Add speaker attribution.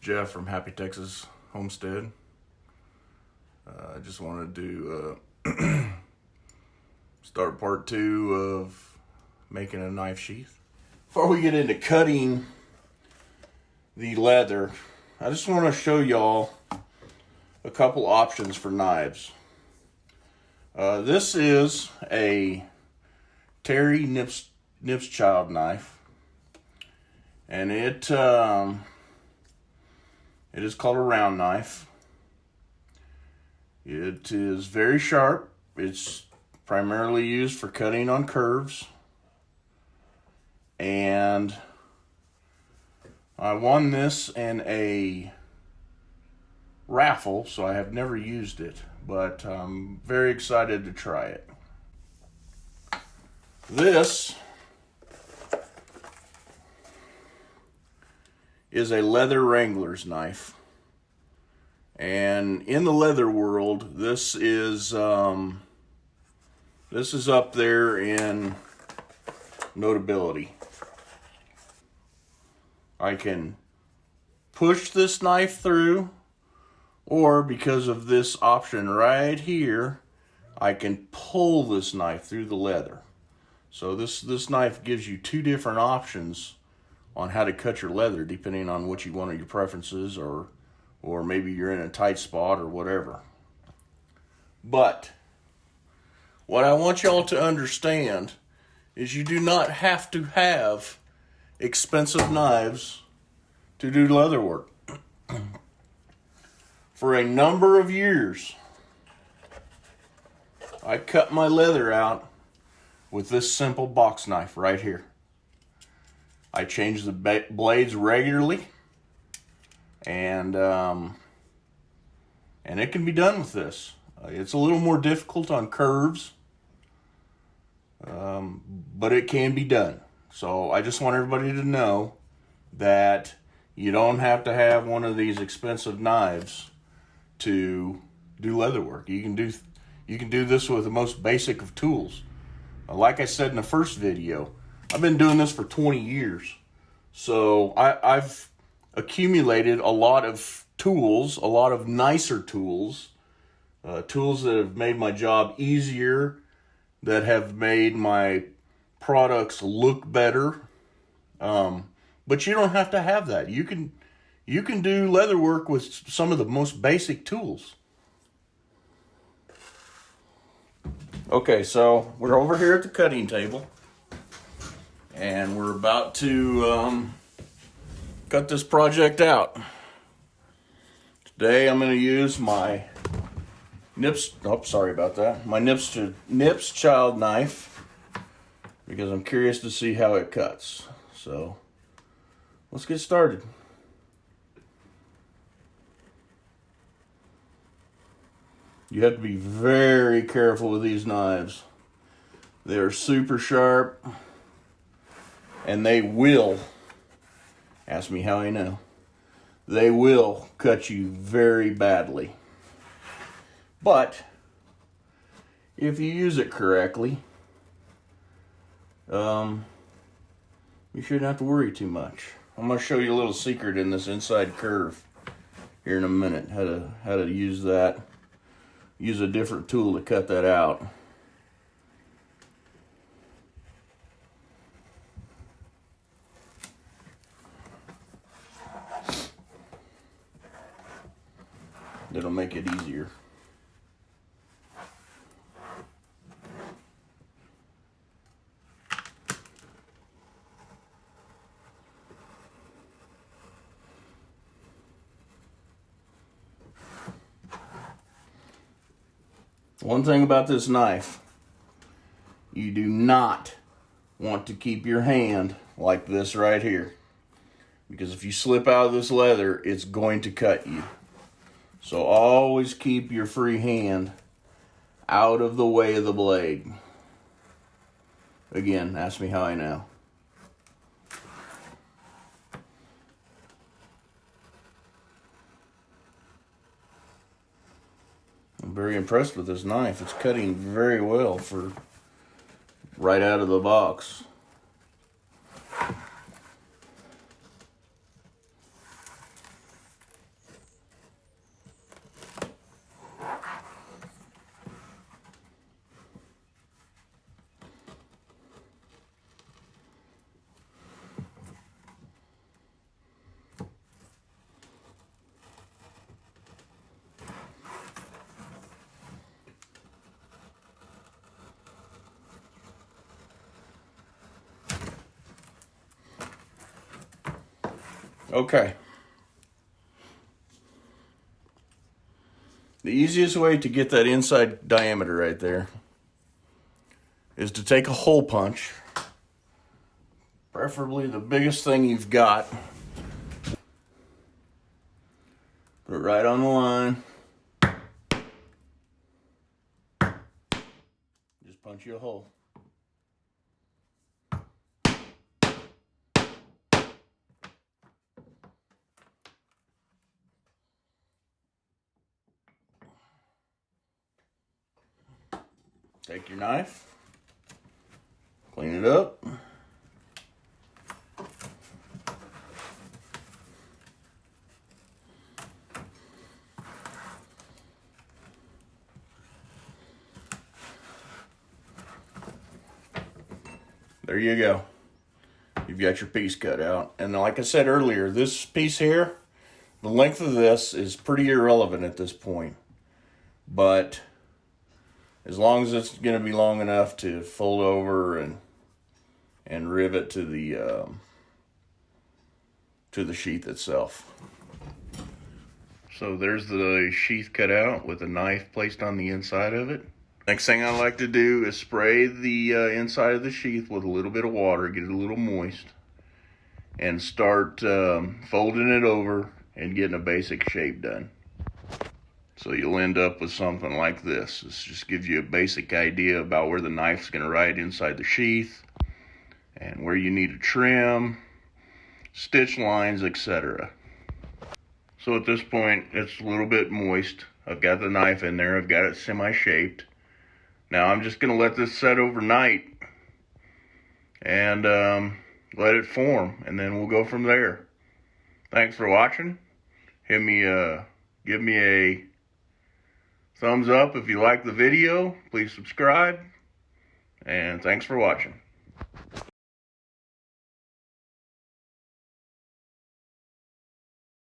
Speaker 1: Jeff from Happy Texas Homestead. I just wanted to start part 2 of making a knife sheath. Before we get into cutting the leather, I just want to show y'all a couple options for knives. This is a Terry Nips Child knife, and it is called a round knife. It is very sharp. It's primarily used for cutting on curves, and I won this in a raffle, so I have never used it, but I'm very excited to try it. This is a leather wrangler's knife, and in the leather world, this is up there in notability. I can push this knife through, or because of this option right here, I can pull this knife through the leather. So this knife gives you two different options on how to cut your leather, depending on what you want, your preferences, or maybe you're in a tight spot or whatever. But what I want y'all to understand is you do not have to have expensive knives to do leather work. For a number of years, I cut my leather out with this simple box knife right here. I change the blades regularly, and it can be done with this. It's a little more difficult on curves, but it can be done. So I just want everybody to know that you don't have to have one of these expensive knives to do leather work. You can do this with the most basic of tools. Like I said in the first video, I've been doing this for 20 years. So I've accumulated a lot of tools, a lot of nicer tools, tools that have made my job easier, that have made my products look better. But you don't have to have that. You can do leather work with some of the most basic tools. Okay, so we're over here at the cutting table, and we're about to cut this project out. Today I'm going to use my Nips Child knife, because I'm curious to see how it cuts. So let's get started. You have to be very careful with these knives. They're super sharp, and they will, ask me how I know, they will cut you very badly. But if you use it correctly, you shouldn't have to worry too much. I'm going to show you a little secret in this inside curve here in a minute, how to use that. Use a different tool to cut that out. It'll make it easier. One thing about this knife, you do not want to keep your hand like this right here, because if you slip out of this leather, it's going to cut you. So always keep your free hand out of the way of the blade. Again, ask me how I know. I'm very impressed with this knife. It's cutting very well for right out of the box. Okay. The easiest way to get that inside diameter right there is to take a hole punch, preferably the biggest thing you've got. Put it right on the line. Just punch you a hole. Take your knife, clean it up. There you go. You've got your piece cut out. And like I said earlier, this piece here, the length of this is pretty irrelevant at this point. But as long as it's going to be long enough to fold over and rivet to the sheath itself. So there's the sheath cut out with a knife placed on the inside of it. Next thing I like to do is spray the inside of the sheath with a little bit of water, get it a little moist, and start folding it over and getting a basic shape done. So you'll end up with something like this. This just gives you a basic idea about where the knife's going to ride inside the sheath and where you need to trim, stitch lines, etc. So at this point, it's a little bit moist. I've got the knife in there. I've got it semi-shaped. Now I'm just going to let this set overnight and let it form, and then we'll go from there. Thanks for watching. Give me a thumbs up if you like the video. Please subscribe, and thanks for watching.